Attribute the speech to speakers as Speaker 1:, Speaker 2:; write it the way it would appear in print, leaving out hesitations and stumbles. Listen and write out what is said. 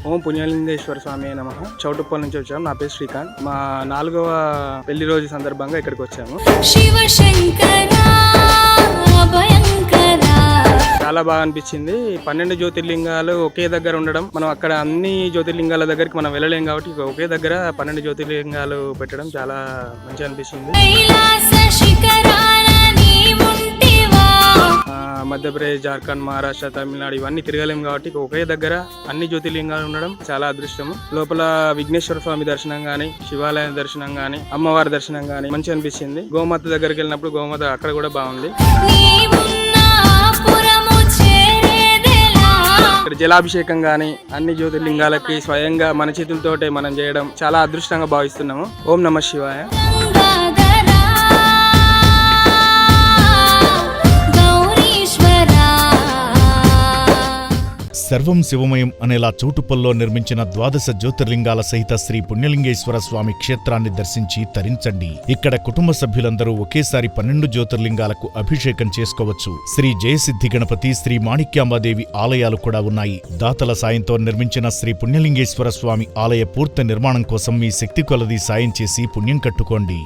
Speaker 1: ఓం పుణ్యలింగేశ్వర స్వామి నమః. చౌటుప్పల్ నుంచి వచ్చాము. నా పేరు శ్రీకాంత్. మా 4వ పెళ్లి రోజు సందర్భంగా ఇక్కడికి వచ్చాము. చాలా బాగా అనిపించింది. 12 జ్యోతిర్లింగాలు ఒకే దగ్గర ఉండడం, మనం అక్కడ అన్ని జ్యోతిర్లింగాల దగ్గరికి మనం వెళ్ళలేం కాబట్టి ఒకే దగ్గర 12 జ్యోతిర్లింగాలు పెట్టడం చాలా మంచిగా అనిపిస్తుంది. మధ్యప్రదేశ్, జార్ఖండ్, మహారాష్ట్ర, తమిళనాడు ఇవన్నీ తిరగలేం కాబట్టి ఒకే దగ్గర అన్ని జ్యోతిర్లింగాలు ఉండడం చాలా అదృష్టము. లోపల విఘ్నేశ్వర స్వామి దర్శనం గానీ, శివాలయం దర్శనం గానీ, అమ్మవారి దర్శనం గానీ మంచిగా అనిపించింది. గోమాత దగ్గరికి వెళ్ళినప్పుడు గోమాత అక్కడ కూడా బాగుంది. ఇక్కడ జలాభిషేకం గానీ అన్ని జ్యోతిర్లింగాలకి స్వయంగా మన చేతులతోటే మనం చేయడం చాలా అదృష్టంగా భావిస్తున్నాము. ఓం నమః శివాయ.
Speaker 2: సర్వం శివమయం అనేలా చౌటుప్పల్లో నిర్మించిన 12 జ్యోతిర్లింగాల సహిత శ్రీ పుణ్యలింగేశ్వర స్వామి క్షేత్రాన్ని దర్శించి తరించండి. ఇక్కడ కుటుంబ సభ్యులందరూ ఒకేసారి 12 జ్యోతిర్లింగాలకు అభిషేకం చేసుకోవచ్చు. శ్రీ జయసిద్ధి గణపతి, శ్రీ మాణిక్యాంబాదేవి ఆలయాలు కూడా ఉన్నాయి. దాతల సాయంతో నిర్మించిన శ్రీ పుణ్యలింగేశ్వర స్వామి ఆలయ పూర్తి నిర్మాణం కోసం మీ శక్తి కొలది సాయం చేసి పుణ్యం కట్టుకోండి.